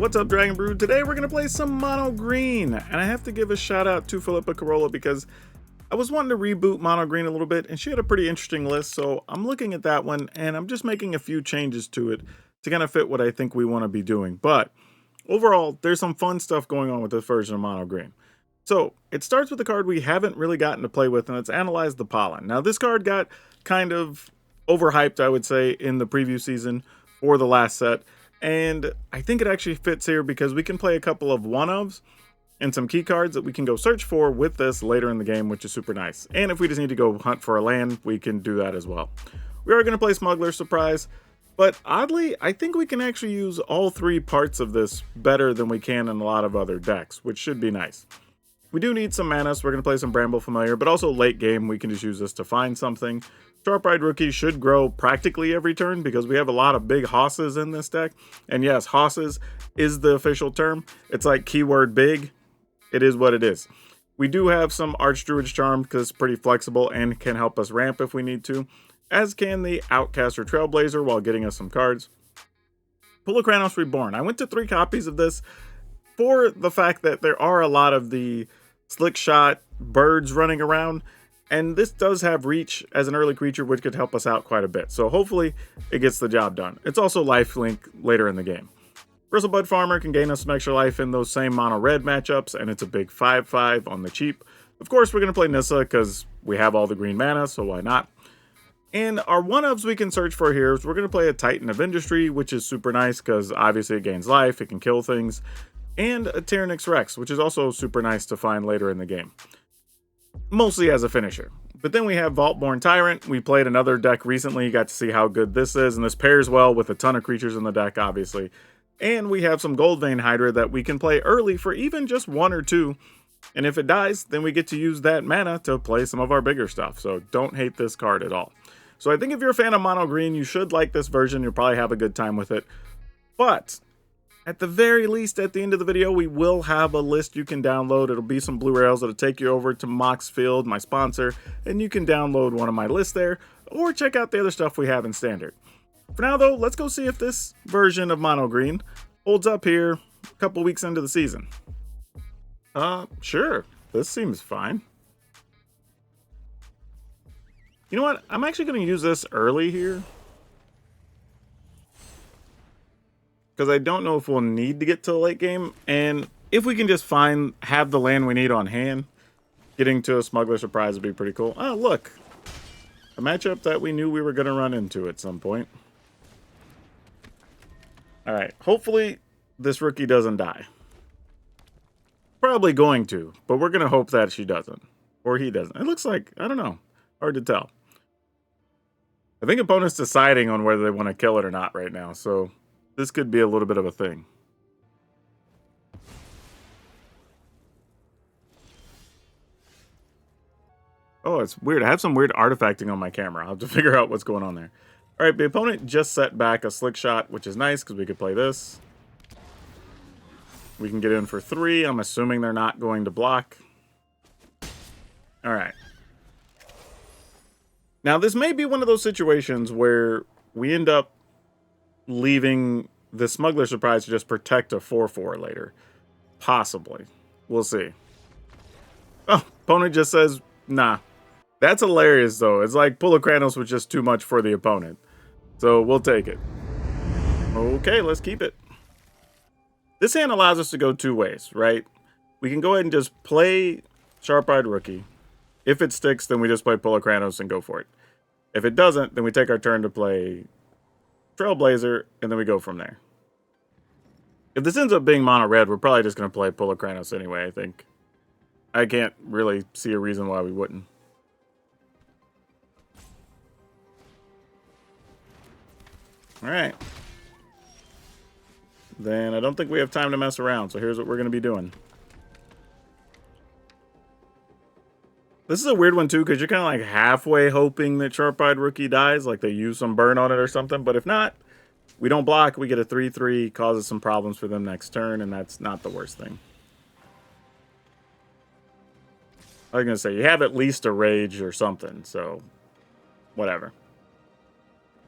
What's up, Dragon Brood? Today we're going to play some Mono Green, and I have to give a shout out to Filipa Carola because I was wanting to reboot Mono Green a little bit, and she had a pretty interesting list, so I'm looking at that one, and I'm just making a few changes to it to kind of fit what I think we want to be doing. But overall, there's some fun stuff going on with this version of Mono Green. So it starts with a card we haven't really gotten to play with, and it's Analyze the Pollen. Now, this card got kind of overhyped, I would say, in the preview season for the last set. And I think it actually fits here because we can play a couple of one-ofs and some key cards that we can go search for with this later in the game, which is super nice. And if we just need to go hunt for a land, we can do that as well. We are going to play Smuggler's Surprise, but oddly, I think we can actually use all three parts of this better than we can in a lot of other decks, which should be nice. We do need some mana, so we're going to play some Bramble Familiar, but also late game, we can just use this to find something. Sharp-Eyed Rookie should grow practically every turn because we have a lot of big hosses in this deck. And yes, hosses is the official term. It's like keyword big. It is what it is. We do have some Archdruid's Charm because it's pretty flexible and can help us ramp if we need to, as can the Outcast or Trailblazer while getting us some cards. Pulacranos Reborn. I went to 3 copies of this for the fact that there are a lot of the slick shot birds running around. And this does have reach as an early creature, which could help us out quite a bit. So hopefully it gets the job done. It's also lifelink later in the game. Bristlebud Farmer can gain us some extra life in those same mono-red matchups, and it's a big 5/5 on the cheap. Of course, we're going to play Nissa because we have all the green mana, so why not? And our one-ofs we can search for here is we're going to play a Titan of Industry, which is super nice because obviously it gains life, it can kill things, and a Tyrannix Rex, which is also super nice to find later in the game. Mostly as a finisher. But then we have Vaultborn Tyrant. We played another deck recently. You got to see how good this is. And this pairs well with a ton of creatures in the deck, obviously. And we have some Goldvein Hydra that we can play early for even just 1 or 2. And if it dies, then we get to use that mana to play some of our bigger stuff. So don't hate this card at all. So I think if you're a fan of Mono Green, you should like this version. You'll probably have a good time with it. But at the very least, at the end of the video, we will have a list you can download. It'll be some blue rails that'll take you over to Moxfield, my sponsor, and you can download one of my lists there, or check out the other stuff we have in Standard. For now, though, let's go see if this version of Mono Green holds up here a couple weeks into the season. Sure. This seems fine. You know what? I'm actually going to use this early here, because I don't know if we'll need to get to the late game, and if we can just have the land we need on hand, getting to a Smuggler Surprise would be pretty cool. Oh, look. A matchup that we knew we were going to run into at some point. Alright, hopefully this rookie doesn't die. Probably going to, but we're going to hope that she doesn't. Or he doesn't. It looks like, I don't know. Hard to tell. I think opponent's deciding on whether they want to kill it or not right now, so this could be a little bit of a thing. Oh, it's weird. I have some weird artifacting on my camera. I'll have to figure out what's going on there. All right, the opponent just set back a Slick Shot, which is nice because we could play this. We can get in for 3. I'm assuming they're not going to block. All right. Now, this may be one of those situations where we end up leaving the Smuggler Surprise to just protect a 4/4 later. Possibly. We'll see. Oh, opponent just says, nah. That's hilarious, though. It's like Pulacranos was just too much for the opponent. So we'll take it. Okay, let's keep it. This hand allows us to go 2 ways, right? We can go ahead and just play Sharp-Eyed Rookie. If it sticks, then we just play Pulacranos and go for it. If it doesn't, then we take our turn to play Trailblazer, and then we go from there. If this ends up being mono red, we're probably just going to play Pulacranos anyway, I think. I can't really see a reason why we wouldn't. Alright. Then I don't think we have time to mess around, so here's what we're going to be doing. This is a weird one, too, because you're kind of like halfway hoping that Sharp-Eyed Rookie dies, like they use some burn on it or something. But if not, we don't block, we get a 3/3, causes some problems for them next turn, and that's not the worst thing. I was going to say, you have at least a Rage or something, so whatever.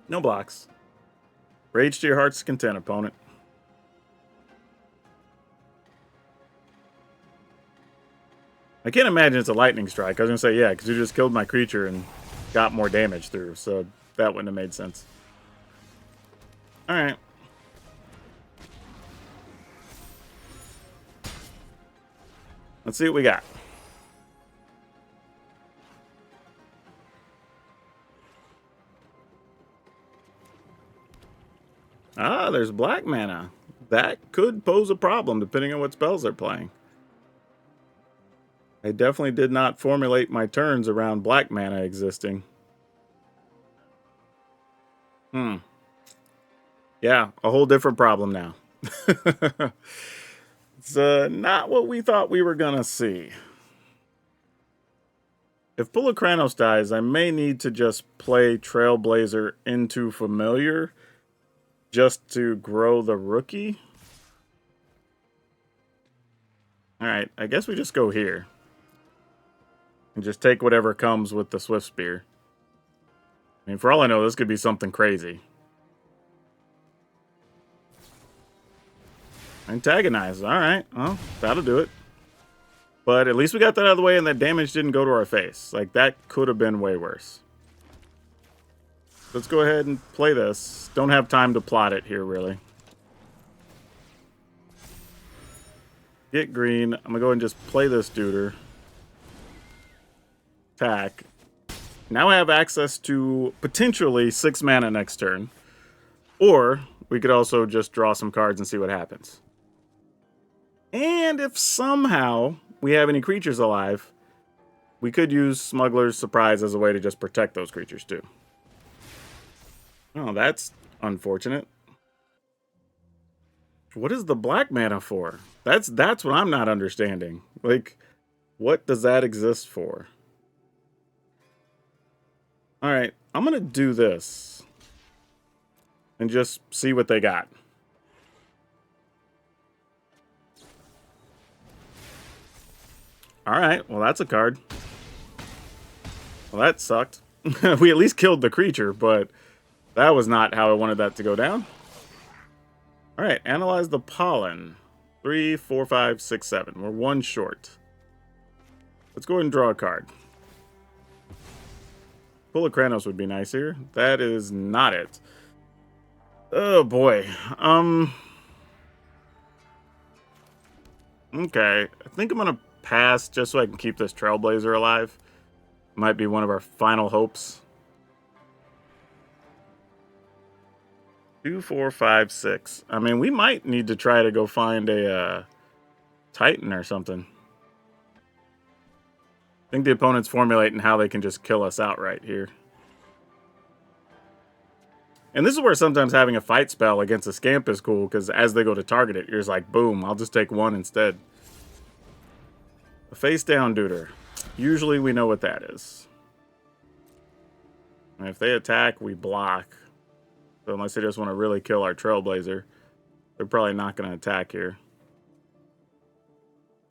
No blocks. Rage to your heart's content, opponent. I can't imagine it's a lightning strike. I was going to say, yeah, because you just killed my creature and got more damage through. So that wouldn't have made sense. Alright. Let's see what we got. Ah, there's black mana. That could pose a problem depending on what spells they're playing. I definitely did not formulate my turns around black mana existing. Yeah, a whole different problem now. It's not what we thought we were gonna see. If Pulakranos dies, I may need to just play Trailblazer into Familiar just to grow the rookie. Alright, I guess we just go here. And just take whatever comes with the Swift Spear. I mean, for all I know, this could be something crazy. Antagonize. Alright, well, that'll do it. But at least we got that out of the way and that damage didn't go to our face. Like, that could have been way worse. Let's go ahead and play this. Don't have time to plot it here, really. Get green. I'm going to go ahead and just play this duder. Attack. Now I have access to potentially 6 mana next turn. Or we could also just draw some cards and see what happens. And if somehow we have any creatures alive, we could use Smuggler's Surprise as a way to just protect those creatures too. Oh, that's unfortunate. What is the black mana for? That's what I'm not understanding. Like, what does that exist for? Alright, I'm going to do this. And just see what they got. Alright, well that's a card. Well, that sucked. We at least killed the creature, but that was not how I wanted that to go down. Alright, analyze the pollen. 3, 4, 5, 6, 7. We're 1 short. Let's go ahead and draw a card. Pulakranos would be nice here. That is not it. Oh boy. Okay. I think I'm gonna pass just so I can keep this Trailblazer alive. Might be one of our final hopes. 2, 4, 5, 6. I mean, we might need to try to go find a Titan or something. I think the opponent's formulating how they can just kill us outright here. And this is where sometimes having a fight spell against a Scamp is cool, because as they go to target it, you're just like, boom, I'll just take 1 instead. A face down duder. Usually we know what that is. And if they attack, we block. So unless they just want to really kill our Trailblazer, they're probably not going to attack here.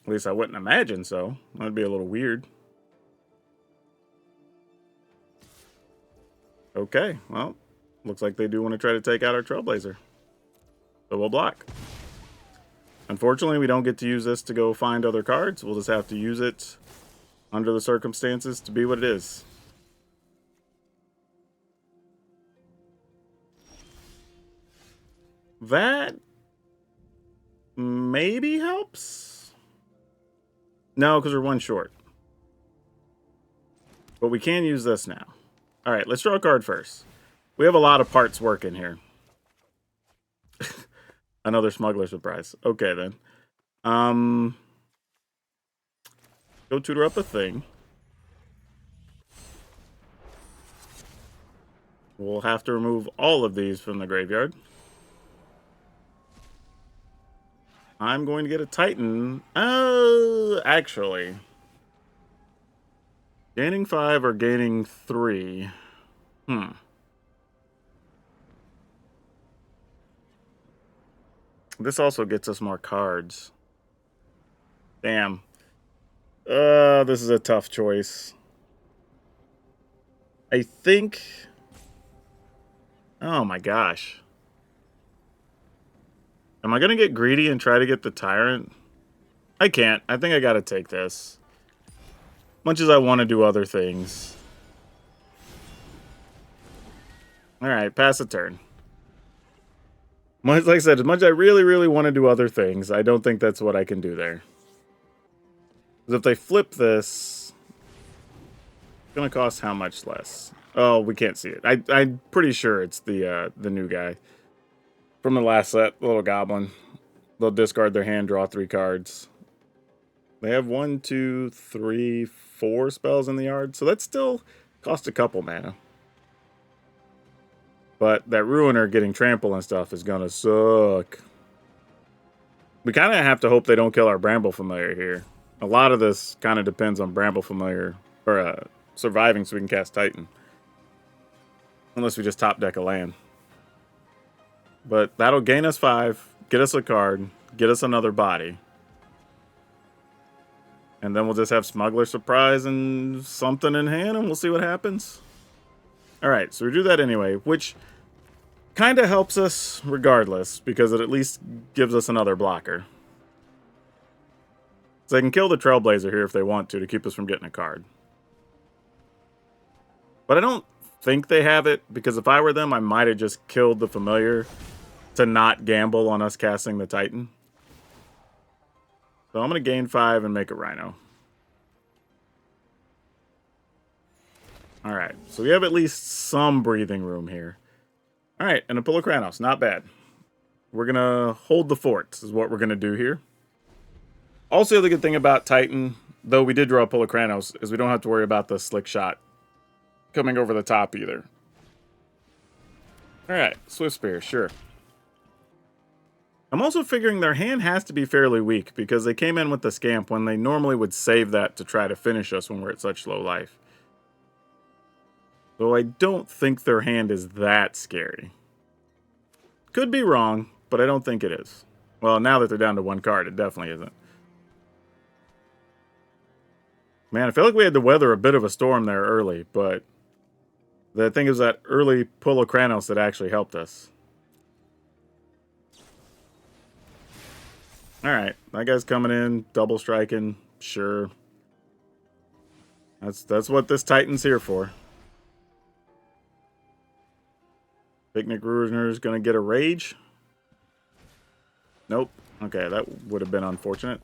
At least I wouldn't imagine so. That'd be a little weird. Okay, well, looks like they do want to try to take out our Trailblazer. So we'll block. Unfortunately, we don't get to use this to go find other cards. We'll just have to use it under the circumstances to be what it is. That maybe helps? No, because we're 1 short. But we can use this now. Alright, let's draw a card first. We have a lot of parts working here. Another Smuggler Surprise. Okay, then. Go tutor up a thing. We'll have to remove all of these from the graveyard. I'm going to get a Titan. Actually. Gaining 5 or gaining 3? This also gets us more cards. Damn. This is a tough choice. I think... Oh my gosh. Am I going to get greedy and try to get the Tyrant? I can't. I think I got to take this. Much as I want to do other things. Alright, pass a turn. Much, like I said, as much as I really, really want to do other things, I don't think that's what I can do there. Because if they flip this, it's going to cost how much less? Oh, we can't see it. I'm pretty sure it's the new guy. From the last set, the little goblin. They'll discard their hand, draw 3 cards. They have 1, 2, 3, 4 spells in the yard, so that still costs a couple mana. But that Ruiner getting trample and stuff is gonna suck. We kind of have to hope they don't kill our Bramble Familiar here. A lot of this kind of depends on Bramble Familiar, or surviving so we can cast Titan. Unless we just top deck a land. But that'll gain us 5, get us a card, get us another body. And then we'll just have Smuggler Surprise and something in hand, and we'll see what happens. Alright, so we do that anyway, which kind of helps us regardless, because it at least gives us another blocker. So they can kill the Trailblazer here if they want to keep us from getting a card. But I don't think they have it, because if I were them, I might have just killed the Familiar to not gamble on us casting the Titan. So I'm going to gain 5 and make a Rhino. Alright, so we have at least some breathing room here. Alright, and a Pull of Kranos, not bad. We're going to hold the forts is what we're going to do here. Also, the other good thing about Titan, though we did draw a Pull of Kranos, is we don't have to worry about the Slick Shot coming over the top either. Alright, Swift Spear, sure. I'm also figuring their hand has to be fairly weak, because they came in with the Scamp when they normally would save that to try to finish us when we're at such low life. So I don't think their hand is that scary. Could be wrong, but I don't think it is. Well, now that they're down to 1 card, it definitely isn't. Man, I feel like we had to weather a bit of a storm there early, but the thing is that early Pull of Kranos that actually helped us. Alright, that guy's coming in, double striking, sure. That's what this Titan's here for. Picnic Ruiner's gonna get a Rage. Nope. Okay, that would have been unfortunate.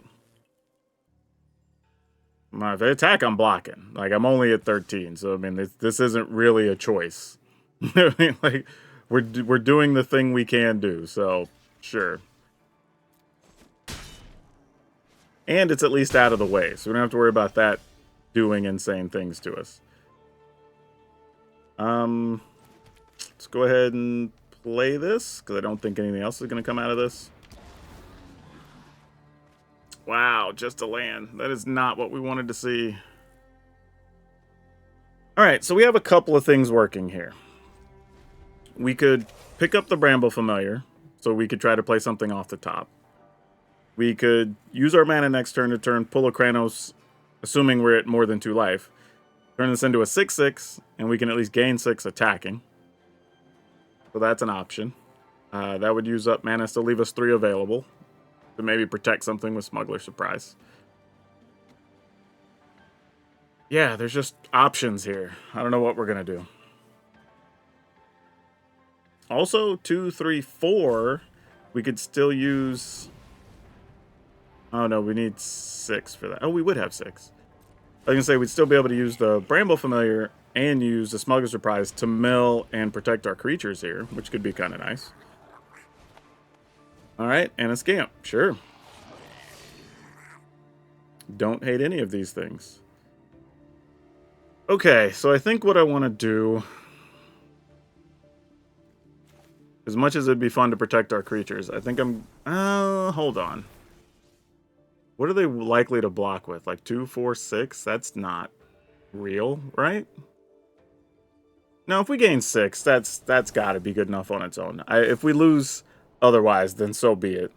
If they attack, I'm blocking. Like, I'm only at 13, so I mean, this isn't really a choice. I mean, like, we're doing the thing we can do, so sure. And it's at least out of the way, so we don't have to worry about that doing insane things to us. Let's go ahead and play this, because I don't think anything else is going to come out of this. Wow, just a land. That is not what we wanted to see. Alright, so we have a couple of things working here. We could pick up the Bramble Familiar, so we could try to play something off the top. We could use our mana next turn to turn Pull of Kranos, assuming we're at more than 2 life. Turn this into a 6/6, and we can at least gain 6 attacking. So that's an option. That would use up mana, still leave us 3 available to maybe protect something with Smuggler Surprise. Yeah, there's just options here. I don't know what we're going to do. Also, 2, 3, 4, we could still use... Oh no, we need 6 for that. Oh, we would have 6. I was going to say we'd still be able to use the Bramble Familiar and use the Smuggler Surprise to mill and protect our creatures here, which could be kind of nice. Alright, and a Scamp, sure. Don't hate any of these things. Okay, so I think what I want to do, as much as it'd be fun to protect our creatures, I think I'm... hold on. What are they likely to block with? Like 2, 4, 6? That's not real, right? No, if we gain 6, that's got to be good enough on its own. If we lose otherwise, then so be it.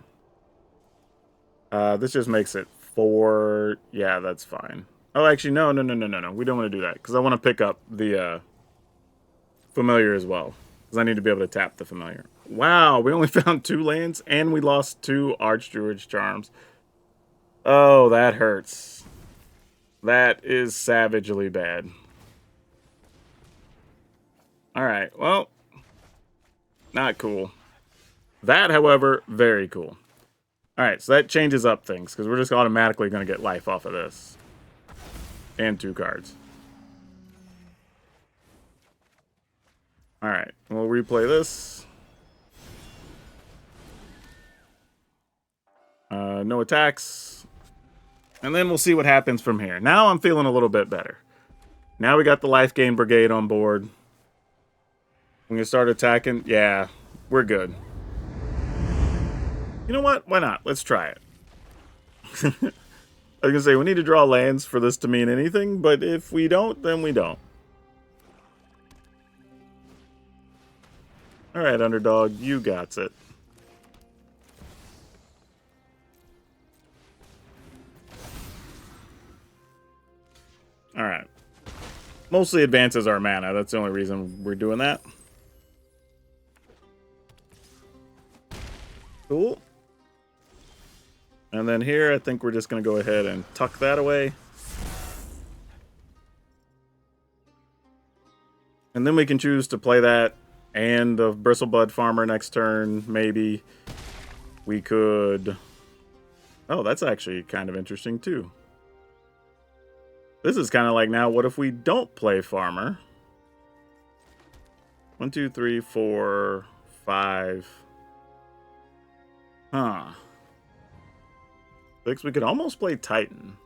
This just makes it 4. Yeah, that's fine. Oh, actually, no. We don't want to do that, because I want to pick up the Familiar as well, because I need to be able to tap the Familiar. Wow, we only found 2 lands, and we lost 2 Archdruid's Charms. Oh, that hurts. That is savagely bad. Alright, well, not cool. That, however, very cool. Alright, so that changes up things, because we're just automatically going to get life off of this. And 2 cards. Alright, we'll replay this. No attacks. And then we'll see what happens from here. Now I'm feeling a little bit better. Now we got the Life Gain Brigade on board. When you start attacking, yeah, we're good. You know what? Why not? Let's try it. I was going to say, we need to draw lands for this to mean anything, but if we don't, then we don't. Alright, underdog, you got it. Alright. Mostly advances our mana. That's the only reason we're doing that. Cool. And then here, I think we're just going to go ahead and tuck that away. And then we can choose to play that and the Bristlebud Farmer next turn, maybe. We could... Oh, that's actually kind of interesting, too. This is kind of like now, what if we don't play Farmer? 1, 2, 3, 4, 5. Huh. 6, we could almost play Titan.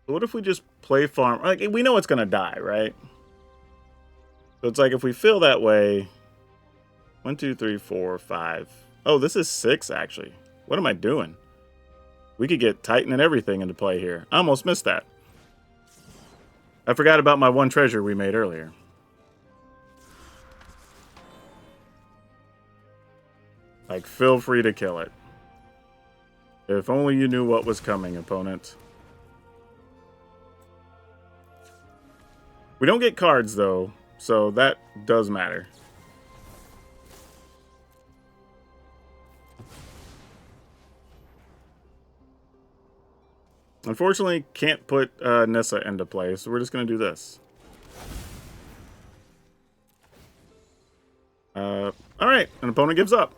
But what if we just play Farm? Like, we know it's going to die, right? So it's like if we feel that way... 1, 2, 3, 4, 5. Oh, this is 6, actually. What am I doing? We could get Titan and everything into play here. I almost missed that. I forgot about my 1 treasure we made earlier. Like, feel free to kill it. If only you knew what was coming, opponent. We don't get cards, though, so that does matter. Unfortunately, can't put Nissa into play, so we're just going to do this. Alright, an opponent gives up.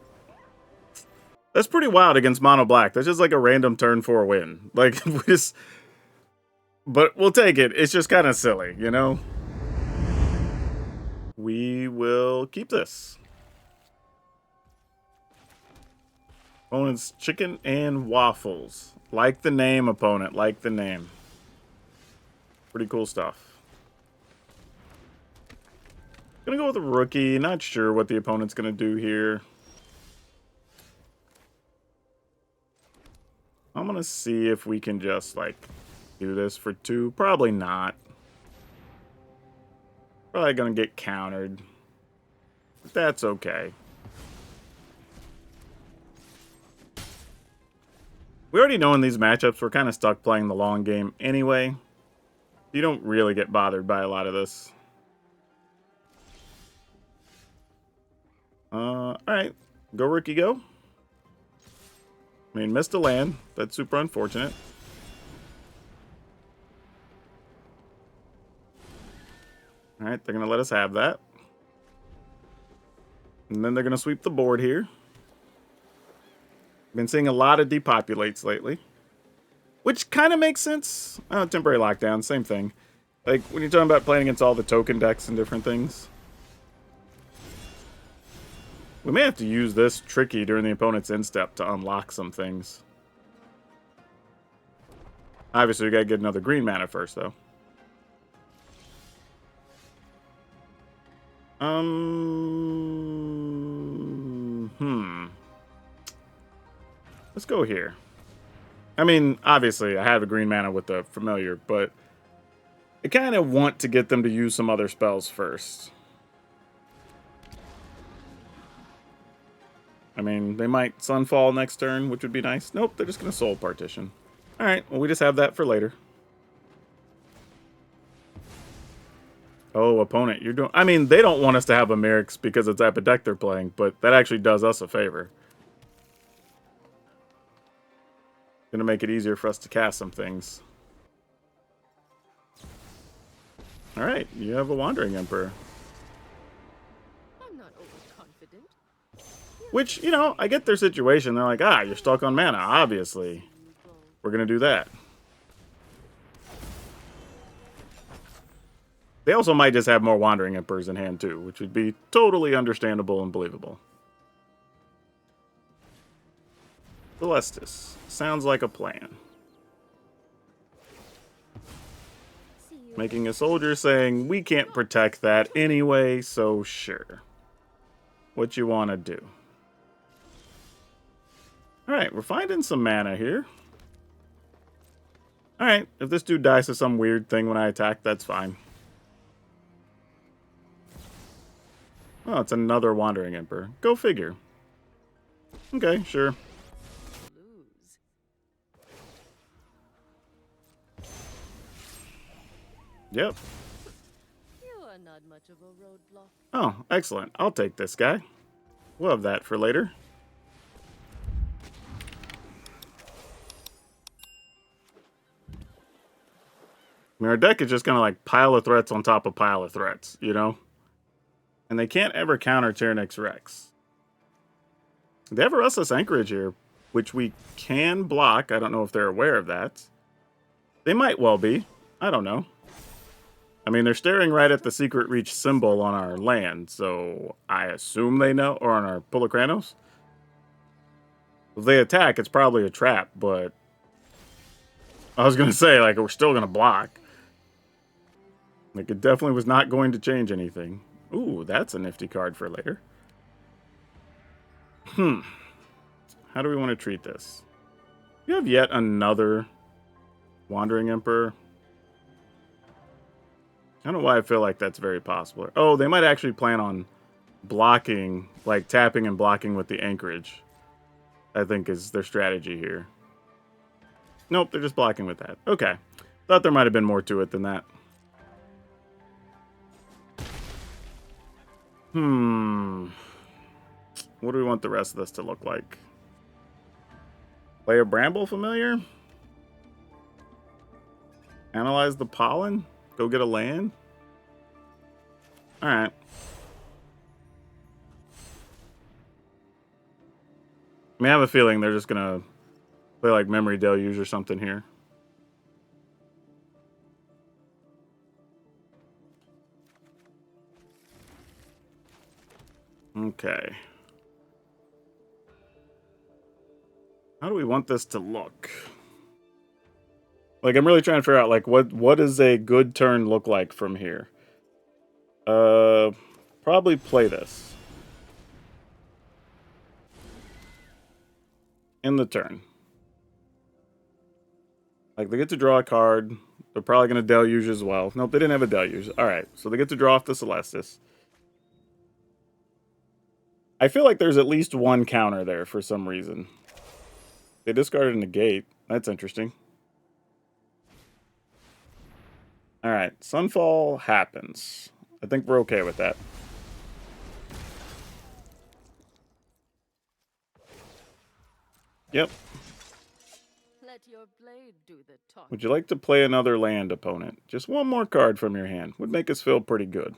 That's pretty wild against Mono Black. That's just like a random turn 4 win. Like, we just... But we'll take it. It's just kind of silly, you know? We will keep this. Opponent's chicken and waffles. Like the name, opponent. Like the name. Pretty cool stuff. Gonna go with a rookie. Not sure what the opponent's gonna do here. I'm gonna see if we can just, like, do this for 2. Probably not. Probably gonna get countered. But that's okay. We already know in these matchups we're kind of stuck playing the long game anyway. You don't really get bothered by a lot of this. Alright. Go rookie go. I mean, missed a land. That's super unfortunate. Alright, they're going to let us have that. And then they're going to sweep the board here. Been seeing a lot of depopulates lately. Which kind of makes sense. Temporary lockdown, same thing. Like, when you're talking about playing against all the token decks and different things. We may have to use this tricky during the opponent's end step to unlock some things. Obviously, we gotta get another green mana first, though. Let's go here. I mean, obviously, I have a green mana with the familiar, but I kind of want to get them to use some other spells first. I mean, they might Sunfall next turn, which would be nice. Nope, they're just going to Soul Partition. Alright, well, we just have that for later. Oh, opponent, you're doing... I mean, they don't want us to have a Merix because it's the type of deck they're playing, but that actually does us a favor. Gonna make it easier for us to cast some things. Alright, you have a Wandering Emperor. I'm not overconfident. Which, you know, I get their situation. They're like, ah, you're stuck on mana, obviously. We're gonna do that. They also might just have more Wandering Emperors in hand too, which would be totally understandable and believable. Celestis. Sounds like a plan. Making a soldier saying, we can't protect that anyway, so sure. What you want to do? Alright, we're finding some mana here. Alright, if this dude dies to some weird thing when I attack, that's fine. Oh, it's another Wandering Emperor. Go figure. Okay, sure. Yep. You are not much of a roadblock. Oh, excellent. I'll take this guy. We'll have that for later. I mean, our deck is just kind of like pile of threats on top of pile of threats, you know? And they can't ever counter Tyranids Rex. They have a Restless Anchorage here, which we can block. I don't know if they're aware of that. They might well be. I don't know. I mean, they're staring right at the Secret Reach symbol on our land, so I assume they know, or on our Pulacranos. If they attack, it's probably a trap, but I was going to say, like, we're still going to block. Like, it definitely was not going to change anything. Ooh, that's a nifty card for later. How do we want to treat this? You have yet another Wandering Emperor. I don't know why I feel like that's very possible. Oh, they might actually plan on blocking, like tapping and blocking with the Anchorage. I think is their strategy here. Nope, they're just blocking with that. Okay. Thought there might have been more to it than that. What do we want the rest of this to look like? Play a Bramble Familiar? Analyze the pollen? Go get a land? Alright. I mean, I have a feeling they're just gonna play like Memory Deluge or something here. Okay. How do we want this to look? Like, I'm really trying to figure out, like, what does a good turn look like from here? Probably play this. In the turn. Like, they get to draw a card. They're probably going to Deluge as well. Nope, they didn't have a Deluge. Alright, so they get to draw off the Celestis. I feel like there's at least one counter there for some reason. They discarded a Negate. That's interesting. Alright, Sunfall happens. I think we're okay with that. Yep. Let your blade do the talking. Would you like to play another land, opponent? Just one more card from your hand. Would make us feel pretty good.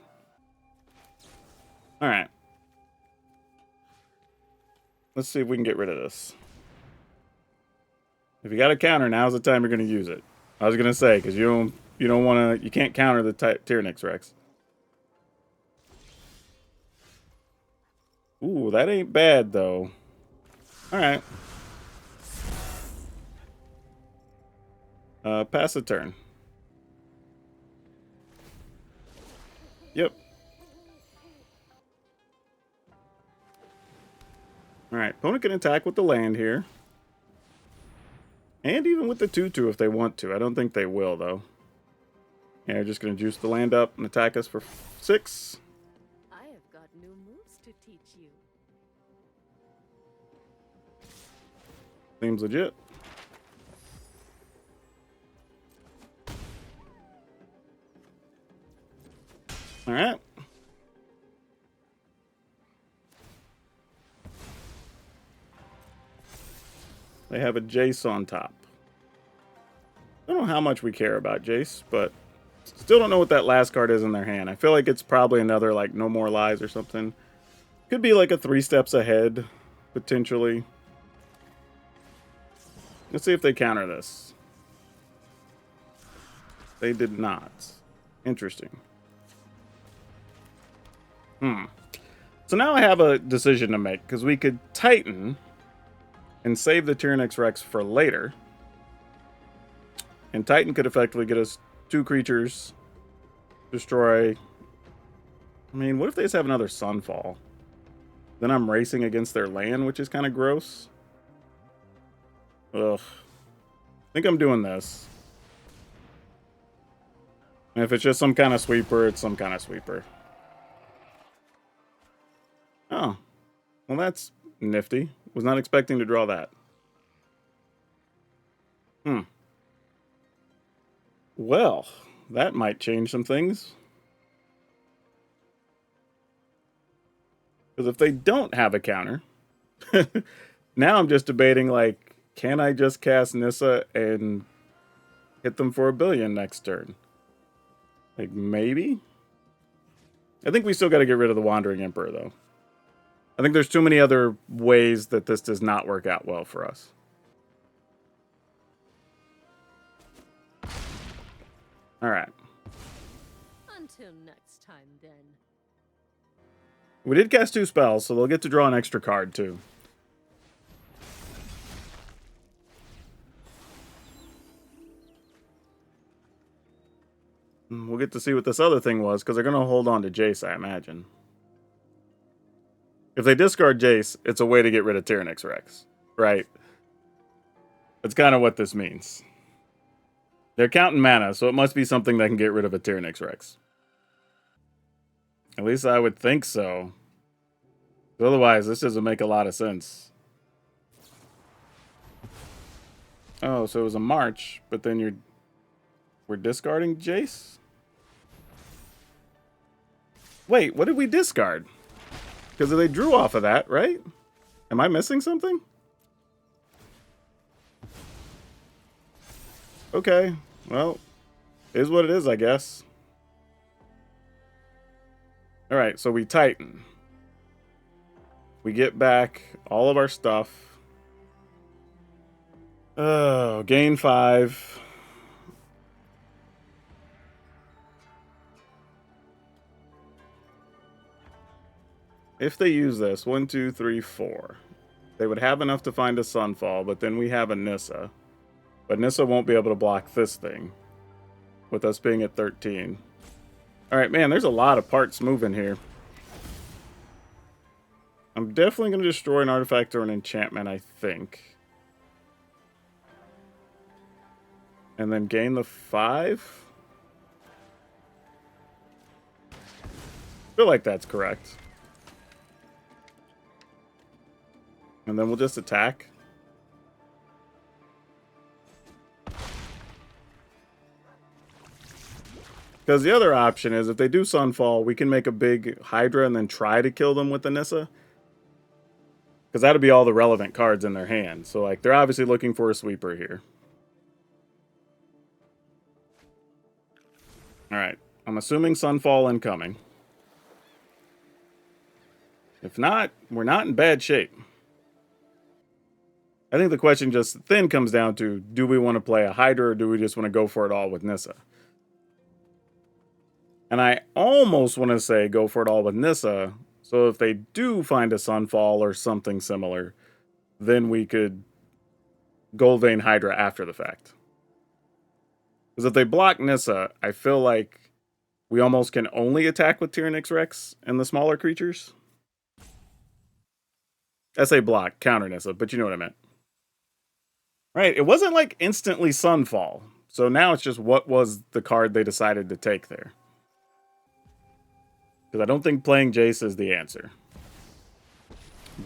Alright. Let's see if we can get rid of this. If you got a counter, now's the time you're going to use it. I was going to say, because you don't want to... You can't counter the Tyranids Rex. Ooh, that ain't bad, though. Alright. Pass a turn. Yep. Alright, opponent can attack with the land here. And even with the 2/2 if they want to. I don't think they will, though. Yeah, they're just going to juice the land up and attack us for 6. I have got new moves to teach you. Seems legit. Alright. They have a Jace on top. don't know how much we care about Jace, but still don't know what that last card is in their hand. I feel like it's probably another, like, No More Lies or something. Could be like a 3 steps ahead, potentially. Let's see if they counter this. They did not. Interesting. So now I have a decision to make, because we could Titan and save the Tyrannix Rex for later. And Titan could effectively get us 2 creatures, destroy. I mean, what if they just have another Sunfall? Then I'm racing against their land, which is kind of gross. Ugh. I think I'm doing this. And if it's just some kind of sweeper, it's some kind of sweeper. Oh. Well, that's nifty. Was not expecting to draw that. Well, that might change some things. Because if they don't have a counter, now I'm just debating, like, can I just cast Nissa and hit them for 1 billion next turn? Like, maybe? I think we still got to get rid of the Wandering Emperor, though. I think there's too many other ways that this does not work out well for us. All right. Until next time, then. We did cast 2 spells, so they'll get to draw an extra card, too. We'll get to see what this other thing was, because they're going to hold on to Jace, I imagine. If they discard Jace, it's a way to get rid of Tyrannix Rex, right? That's kind of what this means. They're counting mana, so it must be something that can get rid of a Tyrannix Rex. At least I would think so. Otherwise, this doesn't make a lot of sense. Oh, so it was a March, but then we're discarding Jace? Wait, what did we discard? Because they drew off of that, right? Am I missing something? Okay, well, is what it is, I guess. Alright, so we Titan. We get back all of our stuff. Oh, gain 5. If they use this, 1, 2, 3, 4, they would have enough to find a Sunfall, but then we have a Nissa. But Nissa won't be able to block this thing, with us being at 13. Alright, man, there's a lot of parts moving here. I'm definitely going to destroy an artifact or an enchantment, I think. And then gain the 5? I feel like that's correct. And then we'll just attack. Because the other option is, if they do Sunfall, we can make a big Hydra and then try to kill them with the Nissa. Because that'll be all the relevant cards in their hand. So, like, they're obviously looking for a sweeper here. Alright. I'm assuming Sunfall incoming. If not, we're not in bad shape. I think the question just then comes down to, do we want to play a Hydra or do we just want to go for it all with Nissa? And I almost want to say go for it all with Nissa, so if they do find a Sunfall or something similar, then we could Gold Vein Hydra after the fact. Because if they block Nissa, I feel like we almost can only attack with Tyrannix Rex and the smaller creatures. I say block, counter Nissa, but you know what I meant. Right, it wasn't like instantly Sunfall. So now it's just what was the card they decided to take there. Because I don't think playing Jace is the answer.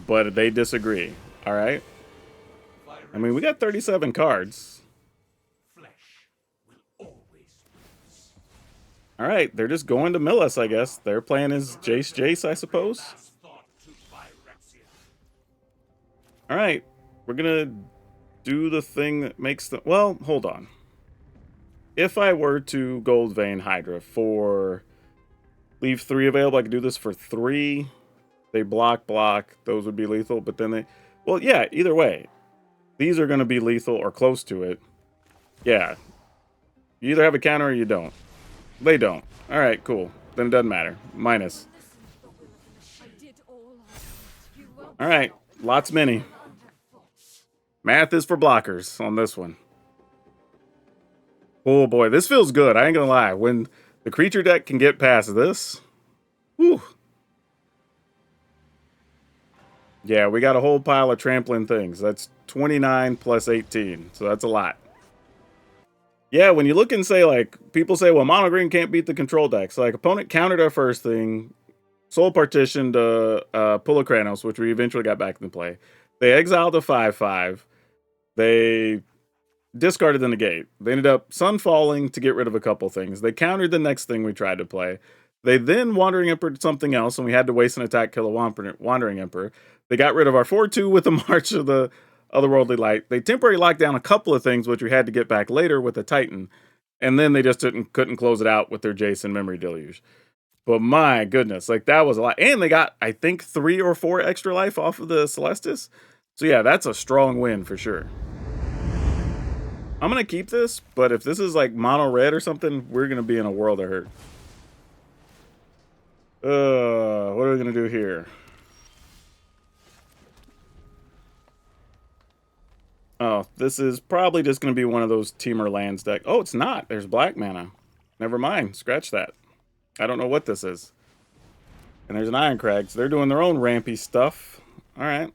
But they disagree. Alright. I mean, we got 37 cards. Alright, they're just going to mill us, I guess. Their plan is Jace, I suppose. Alright, we're gonna do the thing that makes the... Well, hold on. if I were to Gold Vein Hydra for leave 3 available, I could do this for 3. They block, those would be lethal, but then they... Well, yeah, either way. These are going to be lethal or close to it. Yeah. You either have a counter or you don't. They don't. Alright, cool. Then it doesn't matter. Minus. Alright, lots many. Math is for blockers on this one. Oh boy, this feels good. I ain't gonna lie. When the creature deck can get past this... Whew. Yeah, we got a whole pile of trampling things. That's 29 plus 18, so that's a lot. Yeah, when you look and say, like, people say, well, mono green can't beat the control decks. Like, opponent countered our first thing, soul partitioned Pulacranos, which we eventually got back into play. They exiled a 5/5. They discarded the negate. They ended up sun falling to get rid of a couple things. They countered the next thing we tried to play. They then Wandering Emperor did something else, and we had to waste an attack, kill a Wandering Emperor. They got rid of our 4/2 with the March of the Otherworldly Light. They temporarily locked down a couple of things, which we had to get back later with the Titan. And then they just couldn't close it out with their Jason Memory Deluge. But my goodness, like that was a lot. And they got, I think, 3 or 4 extra life off of the Celestis. So yeah, that's a strong win for sure. I'm going to keep this, but if this is like mono red or something, we're going to be in a world of hurt. What are we going to do here? Oh, this is probably just going to be one of those Teamer Lands deck. Oh, it's not. There's black mana. Never mind. Scratch that. I don't know what this is. And there's an Iron Crag, so they're doing their own rampy stuff. All right.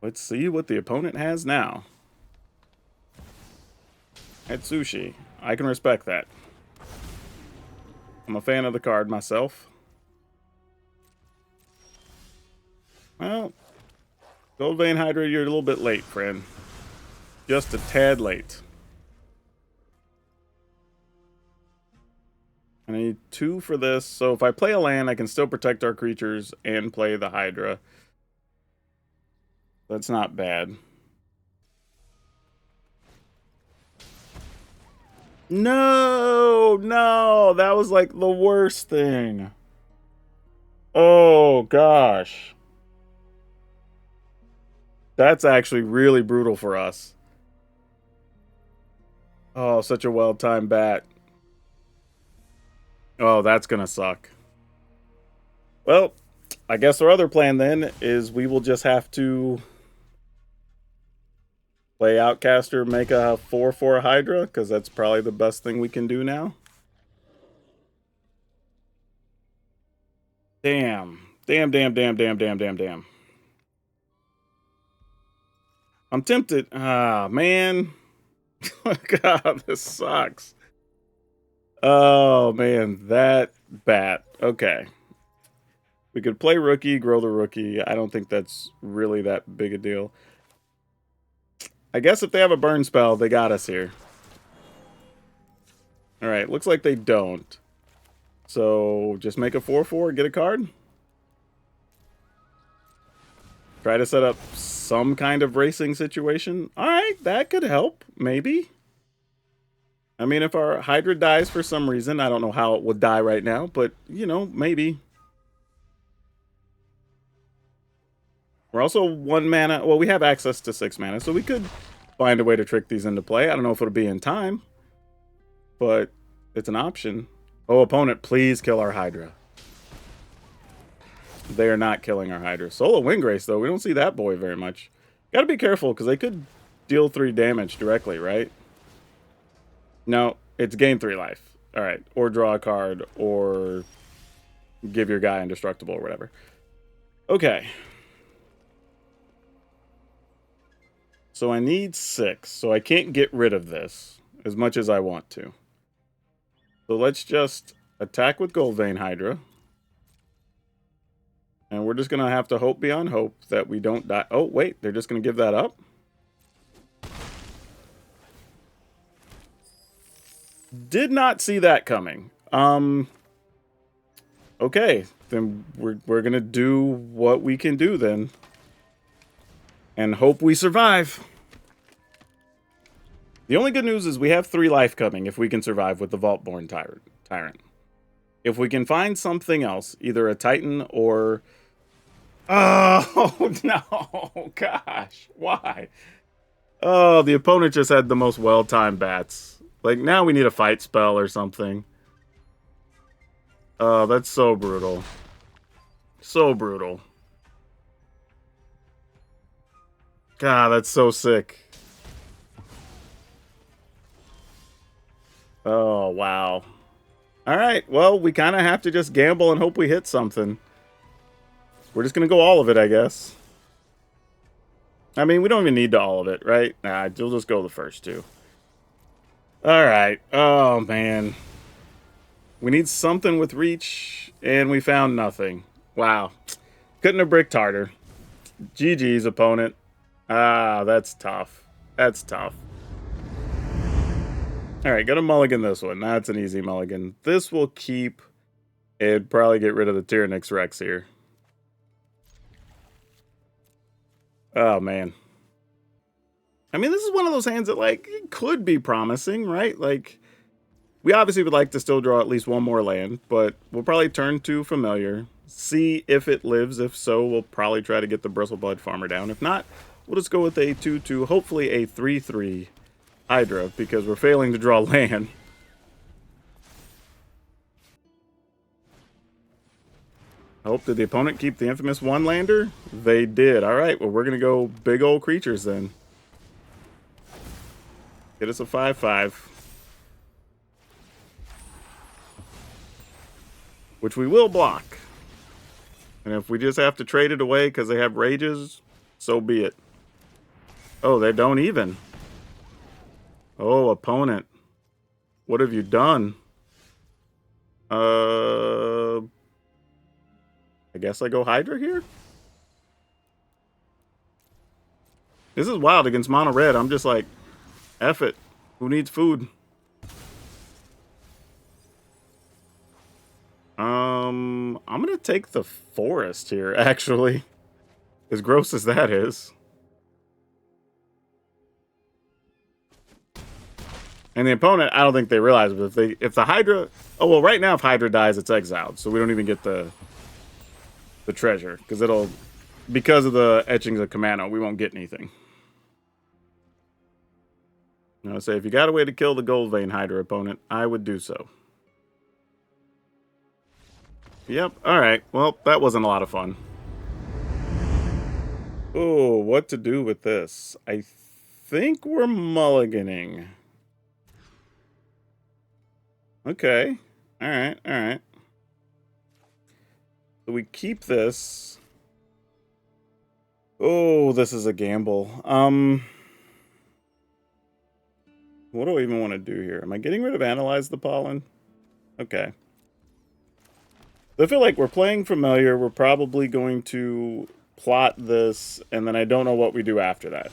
Let's see what the opponent has now. Atsushi. I can respect that. I'm a fan of the card myself. Well, Gold Vein Hydra, you're a little bit late, friend. Just a tad late. I need 2 for this, so if I play a land, I can still protect our creatures and play the Hydra. That's not bad. No, that was like the worst thing. Oh, gosh. That's actually really brutal for us. Oh, such a well-timed bat. Oh, that's gonna suck. Well, I guess our other plan then is we will just have to play Outcaster, make a 4/4 Hydra, because that's probably the best thing we can do now. Damn. I'm tempted. Ah, man. God, this sucks. Oh, man. That bat. Okay. We could play Rookie, grow the Rookie. I don't think that's really that big a deal. I guess if they have a burn spell, they got us here. Alright, looks like they don't. So, just make a 4/4, get a card. Try to set up some kind of racing situation. Alright, that could help, maybe. I mean, if our Hydra dies for some reason, I don't know how it would die right now, but, you know, maybe. We're also 1 mana. Well, we have access to 6 mana, so we could find a way to trick these into play. I don't know if it'll be in time, but it's an option. Oh, opponent, please kill our Hydra. They are not killing our Hydra. Solo Windgrace, though, we don't see that boy very much. Gotta be careful, because they could deal 3 damage directly, right? No, it's gain 3 life. Alright, or draw a card, or give your guy indestructible, or whatever. Okay. So I need 6, so I can't get rid of this as much as I want to. So let's just attack with Gold Vein Hydra. And we're just going to have to hope beyond hope that we don't die. Oh, wait, they're just going to give that up? Did not see that coming. Okay, then we're going to do what we can do then. And hope we survive. The only good news is we have 3 life coming if we can survive with the Vaultborn Tyrant. If we can find something else, either a Titan or... Oh, no. Gosh. Why? Oh, the opponent just had the most well-timed bats. Like, now we need a fight spell or something. Oh, that's so brutal. So brutal. God, that's so sick. Oh, wow. Alright, well, we kind of have to just gamble and hope we hit something. We're just going to go all of it, I guess. I mean, we don't even need to all of it, right? Nah, we'll just go the first 2. Alright. Oh, man. We need something with reach, and we found nothing. Wow. Couldn't have bricked harder. GG's, opponent. Ah, that's tough. That's tough. Alright, gonna mulligan this one. That's an easy mulligan. This will keep and probably get rid of the Tyrannix Rex here. Oh, man. I mean, this is one of those hands that, like, it could be promising, right? Like, we obviously would like to still draw at least one more land, but we'll probably turn to Familiar, see if it lives. If so, we'll probably try to get the Bristleblood Farmer down. If not, we'll just go with a 2/2, hopefully a 3/3 Hydra, because we're failing to draw land. I hope, did the opponent keep the infamous 1-lander? They did. Alright, well, we're going to go big old creatures then. Get us a 5/5. Which we will block. And if we just have to trade it away because they have rages, so be it. Oh, they don't even. Oh, opponent. What have you done? I guess I go Hydra here? This is wild against mono red. I'm just like, F it. Who needs food? I'm gonna take the forest here, actually. As gross as that is. And the opponent, I don't think they realize, but if the Hydra... Oh, well, right now, if Hydra dies, it's exiled. So we don't even get the treasure. Because of the etchings of Kamano, we won't get anything. I'm going to say, if you got a way to kill the Gold Vein Hydra opponent, I would do so. Yep, alright. Well, that wasn't a lot of fun. Oh, what to do with this? I think we're mulliganing. Okay. Alright, alright. So we keep this. Oh, this is a gamble. What do I even want to do here? Am I getting rid of Analyze the Pollen? Okay. I feel like we're playing Familiar. We're probably going to plot this, and then I don't know what we do after that.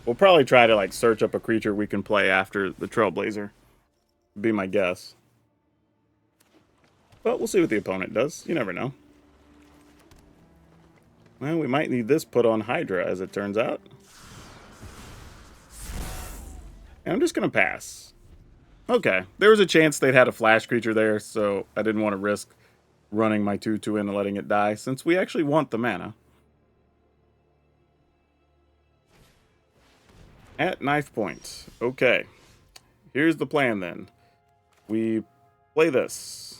We'll probably try to, like, search up a creature we can play after the Trailblazer. Would be my guess. But we'll see what the opponent does. You never know. Well, we might need this put on Hydra, as it turns out. And I'm just going to pass. Okay. There was a chance they'd had a flash creature there, so I didn't want to risk running my 2/2 in and letting it die, since we actually want the mana. At knife point. Okay. Here's the plan, then. We play this.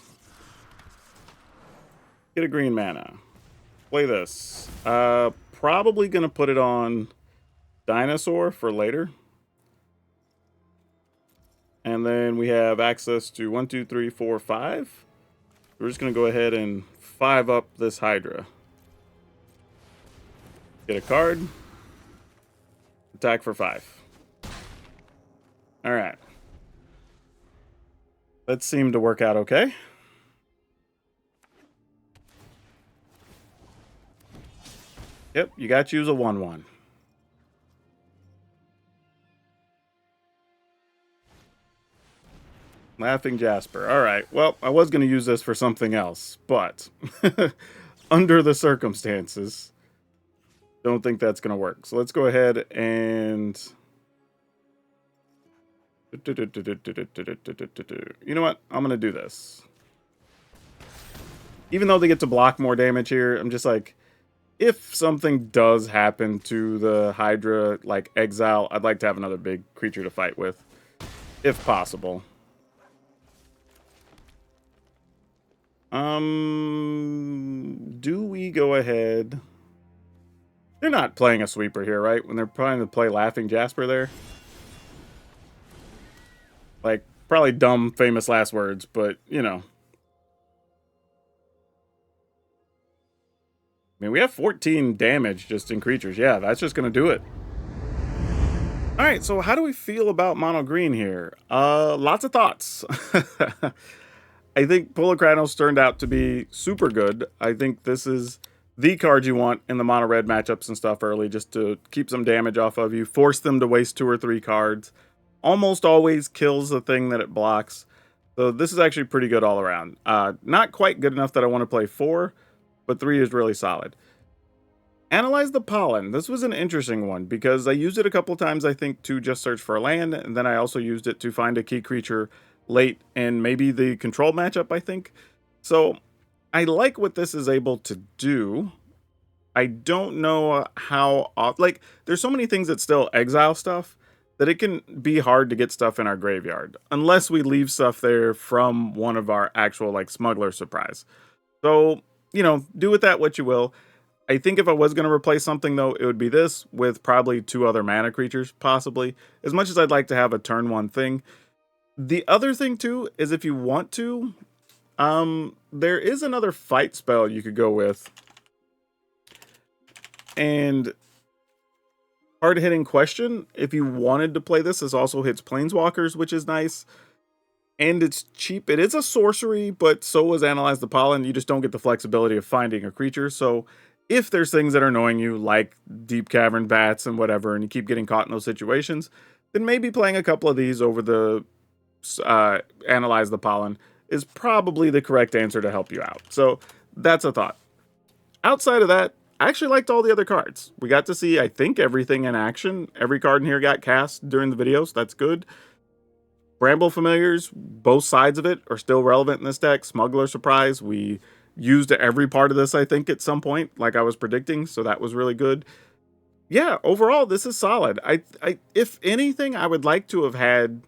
Get a green mana. Play this. Probably going to put it on Dinosaur for later. And then we have access to 1, 2, 3, 4, 5. We're just going to go ahead and 5 up this Hydra. Get a card. Attack for 5. Alright. That seemed to work out okay. Yep, you got to use a 1/1. Laughing Jasper. Alright, well, I was going to use this for something else, but under the circumstances, don't think that's going to work. So let's go ahead and You know what? I'm gonna do this. Even though they get to block more damage here, I'm just like, if something does happen to the Hydra, like exile, I'd like to have another big creature to fight with, if possible. Do we go ahead? They're not playing a sweeper here, right? When they're trying to play Laughing Jasper there. Like, probably dumb, famous last words, but, you know. I mean, we have 14 damage just in creatures. Yeah, that's just going to do it. All right, so how do we feel about mono green here? Lots of thoughts. I think Kranos turned out to be super good. I think this is the card you want in the mono red matchups and stuff early, just to keep some damage off of you, force them to waste 2 or 3 cards. Almost always kills the thing that it blocks. So this is actually pretty good all around. Not quite good enough that I want to play 4, but 3 is really solid. Analyze the Pollen. This was an interesting one because I used it a couple times, I think, to just search for a land, and then I also used it to find a key creature late in maybe the control matchup, I think. So I like what this is able to do. I don't know how, like, there's so many things that still exile stuff that it can be hard to get stuff in our graveyard unless we leave stuff there from one of our actual, like, smuggler surprise. So, you know, do with that what you will. I think if I was going to replace something, though, it would be this with probably 2 other mana creatures, possibly. As much as I'd like to have a turn 1 thing. The other thing, too, is if you want to, there is another fight spell you could go with. And hard-hitting question, if you wanted to play this, this also hits Planeswalkers, which is nice. And it's cheap. It is a sorcery, but so is Analyze the Pollen. You just don't get the flexibility of finding a creature. So if there's things that are annoying you, like Deep Cavern Bats and whatever, and you keep getting caught in those situations, then maybe playing a couple of these over the Analyze the Pollen is probably the correct answer to help you out. So that's a thought. Outside of that, I actually liked all the other cards. We got to see, I think, everything in action. Every card in here got cast during the video, so that's good. Bramble Familiars, both sides of it are still relevant in this deck. Smuggler Surprise, we used every part of this, I think, at some point, like I was predicting, so that was really good. Yeah, overall, this is solid. If anything, I would like to have had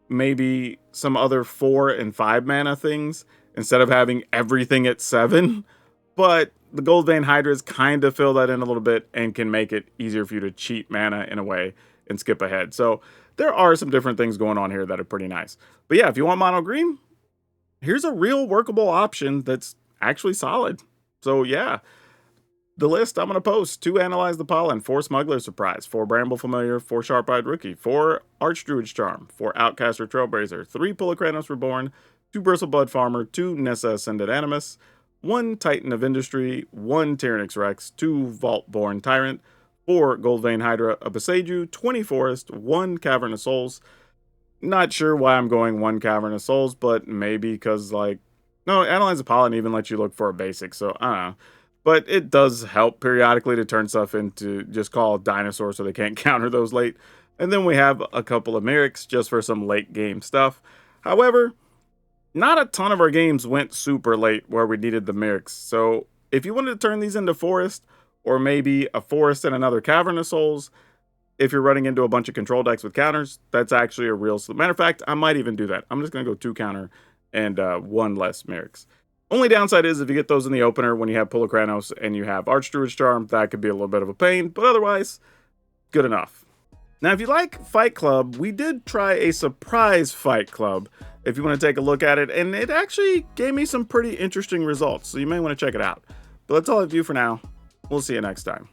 maybe some other 4 and 5 mana things instead of having everything at 7, but the Gold Vein Hydras kind of fill that in a little bit and can make it easier for you to cheat mana in a way and skip ahead. So there are some different things going on here that are pretty nice. But yeah, if you want mono green, here's a real workable option that's actually solid. So yeah, the list I'm going to post: 2 Analyze the Pollen, 4 Smuggler Surprise, 4 Bramble Familiar, 4 Sharp-Eyed Rookie, 4 Archdruid's Charm, 4 Outcaster Trailblazer, 3 Kranos Reborn, 2 Bristleblood Farmer, 2 Nissa Ascended Animus, 1 Titan of Industry, 1 Tyrannix Rex, 2 Vault-Born Tyrant, 4 Gold Vein Hydra, a Boseiju, 20 Forest, 1 Cavern of Souls. Not sure why I'm going 1 Cavern of Souls, but maybe because, like, no, Analyze the Pollen even lets you look for a basic, so I don't know. But it does help periodically to turn stuff into just call dinosaurs so they can't counter those late. And then we have a couple of Myrics just for some late game stuff. However, not a ton of our games went super late where we needed the Myrics. So if you wanted to turn these into Forest, or maybe a Forest and another Cavern of Souls, if you're running into a bunch of control decks with counters, that's actually a real... Matter of fact, I might even do that. I'm just going to go 2 counter and 1 less Myrics. Only downside is if you get those in the opener when you have Kranos and you have Archdruid's Charm, that could be a little bit of a pain, but otherwise, good enough. Now, if you like Fight Club, we did try a surprise Fight Club, if you want to take a look at it, and it actually gave me some pretty interesting results, so you may want to check it out. But that's all I have for you for now. We'll see you next time.